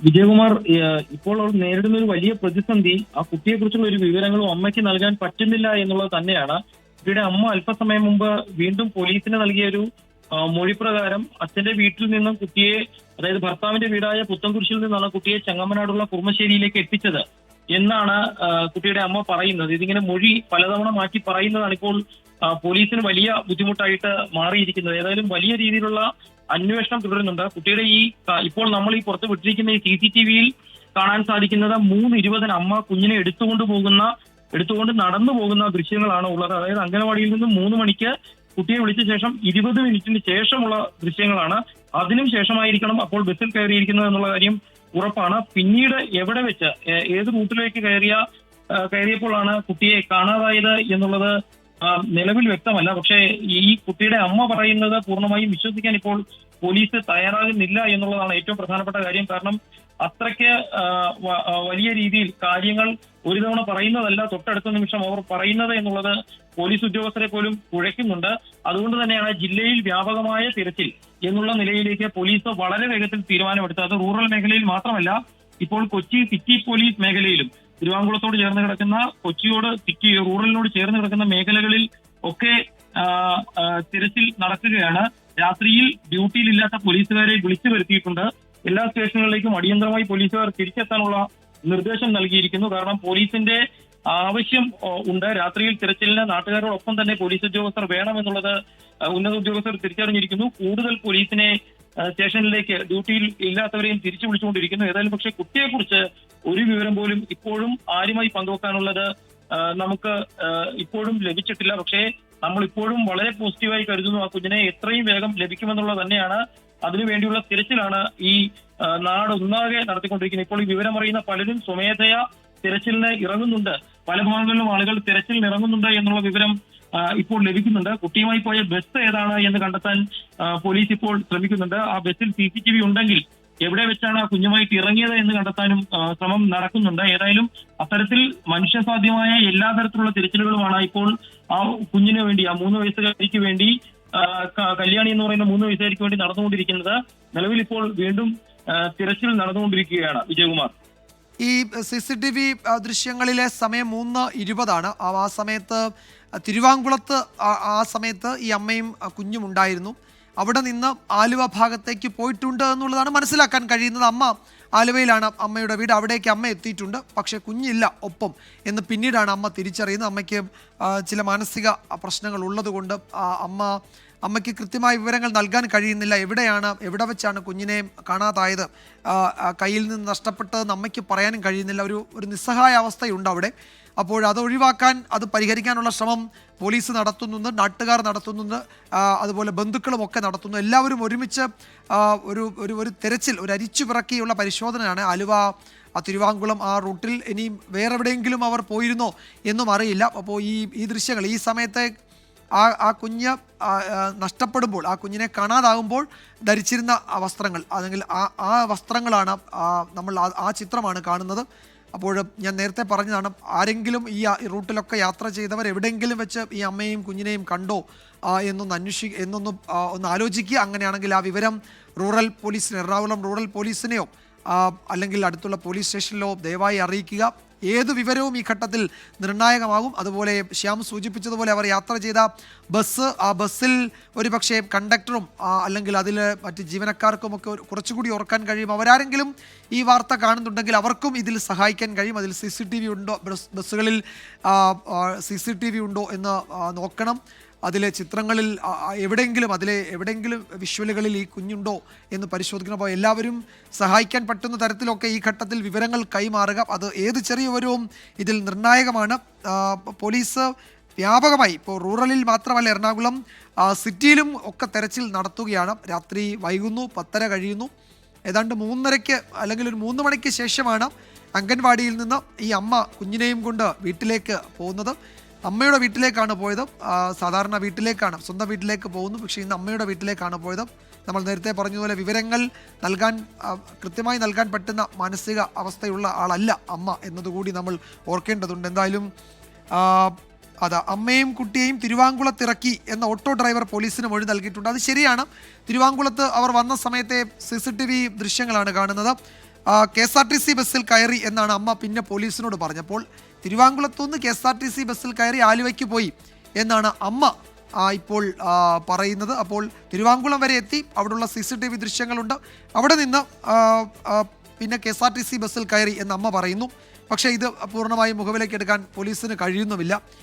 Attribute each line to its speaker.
Speaker 1: വിജയകുമാർ, ഇപ്പോൾ അവർ നേരിടുന്ന ഒരു വലിയ പ്രതിസന്ധി ആ കുട്ടിയെക്കുറിച്ചുള്ള ഒരു വിവരങ്ങളും അമ്മയ്ക്ക് നൽകാൻ പറ്റുന്നില്ല എന്നുള്ളത് തന്നെയാണ്. കുട്ടിയുടെ അമ്മ അല്പസമയം മുമ്പ് വീണ്ടും പോലീസിന് നൽകിയ ഒരു മൊഴി പ്രകാരം അച്ഛന്റെ വീട്ടിൽ നിന്നും കുട്ടിയെ, അതായത് ഭർത്താവിന്റെ വീടായ പുത്തൻകുരിശിൽ നിന്നാണ് കുട്ടിയെ ചെങ്ങമ്മനാടുള്ള കുറുമശ്ശേരിയിലേക്ക് എത്തിച്ചത് എന്നാണ് കുട്ടിയുടെ അമ്മ പറയുന്നത്. ഇതിങ്ങനെ മൊഴി പലതവണ മാറ്റി പറയുന്നതാണ് ഇപ്പോൾ പോലീസിന് വലിയ ബുദ്ധിമുട്ടായിട്ട് മാറിയിരിക്കുന്നത്. ഏതായാലും വലിയ രീതിയിലുള്ള അന്വേഷണം തുടരുന്നുണ്ട്. കുട്ടിയുടെ ഇപ്പോൾ നമ്മൾ ഈ പുറത്ത് വിട്ടിരിക്കുന്ന ഈ CCTV-യിൽ കാണാൻ സാധിക്കുന്നത് 3:20 അമ്മ കുഞ്ഞിനെ എടുത്തുകൊണ്ട് നടന്നു പോകുന്ന ദൃശ്യങ്ങളാണ് ഉള്ളത്. അതായത് അംഗനവാടിയിൽ നിന്ന് 3 മണിക്ക് കുട്ടിയെ വിളിച്ച ശേഷം 20 മിനിറ്റിന് ശേഷമുള്ള ദൃശ്യങ്ങളാണ്. അതിനും ശേഷമായിരിക്കണം അപ്പോൾ ബസ്സിൽ കയറിയിരിക്കുന്നത് എന്നുള്ള കാര്യം ഉറപ്പാണ്. പിന്നീട് എവിടെ വെച്ച് ഏത് റൂട്ടിലേക്ക് കയറിയപ്പോഴാണ് കുട്ടിയെ കാണാതായത് എന്നുള്ളത് നിലവിൽ വ്യക്തമല്ല. പക്ഷേ ഈ കുട്ടിയുടെ അമ്മ പറയുന്നത് പൂർണ്ണമായും വിശ്വസിക്കാൻ ഇപ്പോൾ പോലീസ് തയ്യാറാകുന്നില്ല എന്നുള്ളതാണ് ഏറ്റവും പ്രധാനപ്പെട്ട കാര്യം. കാരണം അത്രയ്ക്ക് വലിയ രീതിയിൽ കാര്യങ്ങൾ ഒരു തവണ പറയുന്നതല്ല, തൊട്ടടുത്ത നിമിഷം അവർ പറയുന്നത് എന്നുള്ളത് പോലീസ് ഉദ്യോഗസ്ഥരെ പോലും കുഴയ്ക്കുന്നുണ്ട്. അതുകൊണ്ട് തന്നെയാണ് ജില്ലയിൽ വ്യാപകമായ തിരച്ചിൽ എന്നുള്ള നിലയിലേക്ക് പോലീസ് വളരെ വേഗത്തിൽ തീരുമാനമെടുത്തത്. അത് റൂറൽ മേഖലയിൽ മാത്രമല്ല, ഇപ്പോൾ കൊച്ചി സിറ്റി പോലീസ് മേഖലയിലും തിരുവാങ്കുളത്തോട് ചേർന്ന് കിടക്കുന്ന കൊച്ചിയോട് സിറ്റി റൂറലിനോട് ചേർന്ന് കിടക്കുന്ന മേഖലകളിൽ ഒക്കെ തിരച്ചിൽ നടക്കുകയാണ്. രാത്രിയിൽ ഡ്യൂട്ടിയിലില്ലാത്ത പോലീസുകാരെ വിളിച്ചു വരുത്തിയിട്ടുണ്ട്. എല്ലാ സ്റ്റേഷനുകളിലേക്കും അടിയന്തരമായി പോലീസുകാർ തിരിച്ചെത്താനുള്ള നിർദ്ദേശം നൽകിയിരിക്കുന്നു. കാരണം പോലീസിന്റെ ആവശ്യം ഉണ്ട്. രാത്രിയിൽ തിരച്ചിലിന് നാട്ടുകാരോടൊപ്പം തന്നെ പോലീസ് ഉദ്യോഗസ്ഥർ വേണമെന്നുള്ളത് ഉന്നത ഉദ്യോഗസ്ഥർ തിരിച്ചറിഞ്ഞിരിക്കുന്നു. കൂടുതൽ പോലീസിനെ സ്റ്റേഷനിലേക്ക് ഡ്യൂട്ടിയിൽ ഇല്ലാത്തവരെയും തിരിച്ചു വിളിച്ചുകൊണ്ടിരിക്കുന്നു. ഏതായാലും പക്ഷേ കുട്ടിയെക്കുറിച്ച് ഒരു വിവരം പോലും ഇപ്പോഴും ആരുമായി പങ്കുവെക്കാനുള്ളത് നമുക്ക് ഇപ്പോഴും ലഭിച്ചിട്ടില്ല. പക്ഷേ നമ്മൾ ഇപ്പോഴും വളരെ പോസിറ്റീവായി കരുതുന്നു. ആ കുഞ്ഞിനെ എത്രയും വേഗം ലഭിക്കുമെന്നുള്ളത് തന്നെയാണ്. അതിനുവേണ്ടിയുള്ള തിരച്ചിലാണ് ഈ നാട് ഒന്നാകെ നടത്തിക്കൊണ്ടിരിക്കുന്നത്. ഇപ്പോൾ ഈ വിവരം അറിയുന്ന പലരും സ്വമേധയാ തിരച്ചിലിന് ഇറങ്ങുന്നുണ്ട്. പല ഭാഗങ്ങളിലും ആളുകൾ തിരച്ചിലിന് ഇറങ്ങുന്നുണ്ട് എന്നുള്ള വിവരം ഇപ്പോൾ ലഭിക്കുന്നുണ്ട്. കുട്ടിയുമായി പോയ ബസ് ഏതാണ് എന്ന് കണ്ടെത്താൻ പോലീസ് ഇപ്പോൾ ശ്രമിക്കുന്നുണ്ട്. ആ ബസ്സിൽ CCTV ഉണ്ടെങ്കിൽ എവിടെ വെച്ചാണ് ആ കുഞ്ഞുമായിട്ട് ഇറങ്ങിയത് എന്ന് കണ്ടെത്താനും ശ്രമം നടക്കുന്നുണ്ട്. ഏതായാലും അത്തരത്തിൽ മനുഷ്യസാധ്യമായ എല്ലാ തരത്തിലുള്ള തിരച്ചിലുകളുമാണ് ഇപ്പോൾ ആ കുഞ്ഞിന് വേണ്ടി, ആ 3 വയസ്സുകാരിക്ക് വേണ്ടി, കല്യാണി എന്ന് പറയുന്ന 3 വയസ്സുകാരിക്ക് വേണ്ടി നടന്നുകൊണ്ടിരിക്കുന്നത്. നിലവിൽ ഇപ്പോൾ വീണ്ടും തിരച്ചിൽ നടന്നുകൊണ്ടിരിക്കുകയാണ്. വിജയകുമാർ,
Speaker 2: ഈ CCTV ദൃശ്യങ്ങളിലെ സമയം 3:20 ആ സമയത്ത് തിരുവാങ്കുളത്ത് ആ സമയത്ത് ഈ അമ്മയും കുഞ്ഞും ഉണ്ടായിരുന്നു. അവിടെ നിന്ന് ആലുവ ഭാഗത്തേക്ക് പോയിട്ടുണ്ട് എന്നുള്ളതാണ് മനസ്സിലാക്കാൻ കഴിയുന്നത്. അമ്മ ആലുവയിലാണ് അമ്മയുടെ വീട്, അവിടേക്ക് അമ്മ എത്തിയിട്ടുണ്ട്, പക്ഷേ കുഞ്ഞില്ല ഒപ്പം എന്ന് പിന്നീടാണ് അമ്മ തിരിച്ചറിയുന്നത്. അമ്മയ്ക്ക് ചില മാനസിക പ്രശ്നങ്ങൾ ഉള്ളതുകൊണ്ട് അമ്മയ്ക്ക് കൃത്യമായ വിവരങ്ങൾ നൽകാൻ കഴിയുന്നില്ല. എവിടെ വെച്ചാണ് കുഞ്ഞിനെ കാണാതായത്, കയ്യിൽ നിന്ന് നഷ്ടപ്പെട്ടതെന്ന് അമ്മയ്ക്ക് പറയാനും കഴിയുന്നില്ല. ഒരു നിസ്സഹായ അവസ്ഥയുണ്ട് അവിടെ. അപ്പോൾ അത് ഒഴിവാക്കാൻ, അത് പരിഹരിക്കാനുള്ള ശ്രമം പോലീസ് നടത്തുന്നുണ്ട്, നാട്ടുകാർ നടത്തുന്നുണ്ട്, അതുപോലെ ബന്ധുക്കളും ഒക്കെ നടത്തുന്നു. എല്ലാവരും ഒരുമിച്ച് ഒരു തെരച്ചിൽ, ഒരു അരിച്ചു പിറക്കിയുള്ള പരിശോധനയാണ്. ആലുവ തിരുവാങ്കുളം ആ റൂട്ടിൽ ഇനിയും വേറെ എവിടെയെങ്കിലും അവർ പോയിരുന്നോ എന്നും അറിയില്ല. അപ്പോൾ ഈ ദൃശ്യങ്ങൾ, ഈ സമയത്തെ ആ കുഞ്ഞ് നഷ്ടപ്പെടുമ്പോൾ, ആ കുഞ്ഞിനെ കാണാതാകുമ്പോൾ ധരിച്ചിരുന്ന വസ്ത്രങ്ങൾ, അല്ലെങ്കിൽ ആ വസ്ത്രങ്ങളാണ് നമ്മൾ ആ ചിത്രമാണ് കാണുന്നത്. അപ്പോൾ ഞാൻ നേരത്തെ പറഞ്ഞതാണ്, ആരെങ്കിലും ഈ റൂട്ടിലൊക്കെ യാത്ര ചെയ്തവർ എവിടെയെങ്കിലും വെച്ച് ഈ അമ്മയെയും കുഞ്ഞിനെയും കണ്ടോ എന്നൊന്ന് ആലോചിക്കുക. അങ്ങനെയാണെങ്കിൽ ആ വിവരം റൂറൽ പോലീസിന്, എറണാകുളം റൂറൽ പോലീസിനെയോ അല്ലെങ്കിൽ അടുത്തുള്ള പോലീസ് സ്റ്റേഷനിലോ ദയവായി അറിയിക്കുക. ഏത് വിവരവും ഈ ഘട്ടത്തിൽ നിർണായകമാകും. അതുപോലെ ശ്യാം സൂചിപ്പിച്ചതുപോലെ അവർ യാത്ര ചെയ്ത ആ ബസ്സിൽ ഒരുപക്ഷെ കണ്ടക്ടറും അല്ലെങ്കിൽ അതിൽ മറ്റ് ജീവനക്കാർക്കുമൊക്കെ കുറച്ചുകൂടി ഓർക്കാൻ കഴിയും. അവരാരെങ്കിലും ഈ വാർത്ത കാണുന്നുണ്ടെങ്കിൽ അവർക്കും ഇതിൽ സഹായിക്കാൻ കഴിയും. അതിൽ CCTV ഉണ്ടോ, ബസ്സുകളിൽ CCTV ഉണ്ടോ എന്ന് നോക്കണം. അതിലെ ചിത്രങ്ങളിൽ എവിടെയെങ്കിലും വിഷ്വലുകളിൽ ഈ കുഞ്ഞുണ്ടോ എന്ന് പരിശോധിക്കണം. അപ്പോൾ എല്ലാവരും സഹായിക്കാൻ പറ്റുന്ന തരത്തിലൊക്കെ ഈ ഘട്ടത്തിൽ വിവരങ്ങൾ കൈമാറുക. അത് ഏത് ചെറിയ വിവരവും ഇതിൽ നിർണായകമാണ്. പോലീസ് വ്യാപകമായി, ഇപ്പോൾ റൂറലിൽ മാത്രമല്ല എറണാകുളം സിറ്റിയിലും ഒക്കെ തെരച്ചിൽ നടത്തുകയാണ്. രാത്രി വൈകുന്നു, 10:30 കഴിയുന്നു. ഏതാണ്ട് 3:30 അല്ലെങ്കിൽ ഒരു 3 മണിക്ക് ശേഷമാണ് അംഗൻവാടിയിൽ നിന്ന് ഈ അമ്മ കുഞ്ഞിനെയും കൊണ്ട് വീട്ടിലേക്ക് പോകുന്നത്. അമ്മയുടെ വീട്ടിലേക്കാണ് പോയത്. സാധാരണ വീട്ടിലേക്കാണ്, സ്വന്തം വീട്ടിലേക്ക് പോകുന്നു, പക്ഷേ ഇന്ന് അമ്മയുടെ വീട്ടിലേക്കാണ് പോയത്. നമ്മൾ നേരത്തെ പറഞ്ഞതുപോലെ വിവരങ്ങൾ കൃത്യമായി നൽകാൻ പറ്റുന്ന മാനസിക അവസ്ഥയുള്ള ആളല്ല അമ്മ എന്നതുകൂടി നമ്മൾ ഓർക്കേണ്ടതുണ്ട്. എന്തായാലും അമ്മയും കുട്ടിയെയും തിരുവാങ്കുളത്തിറക്കി എന്ന ഓട്ടോ ഡ്രൈവർ പോലീസിന് മൊഴി നൽകിയിട്ടുണ്ട്. അത് ശരിയാണ്. തിരുവാങ്കുളത്ത് അവർ വന്ന സമയത്തെ CCTV ദൃശ്യങ്ങളാണ് കാണുന്നത്. KSRTC ബസ്സിൽ കയറി എന്നാണ് അമ്മ പിന്നെ പോലീസിനോട് പറഞ്ഞപ്പോൾ തിരുവാങ്കുളത്തുനിന്ന് KSRTC ബസ്സിൽ കയറി ആലുവയ്ക്ക് പോയി എന്നാണ് അമ്മ ഇപ്പോൾ പറയുന്നത്. അപ്പോൾ തിരുവാങ്കുളം വരെ എത്തി, അവിടെയുള്ള CCTV ദൃശ്യങ്ങളുണ്ട്. അവിടെ നിന്ന് പിന്നെ KSRTC ബസ്സിൽ കയറി എന്ന് അമ്മ പറയുന്നു. പക്ഷേ ഇത് പൂർണ്ണമായും മുഖവിലേക്ക് എടുക്കാൻ പോലീസിന് കഴിയുന്നുമില്ല.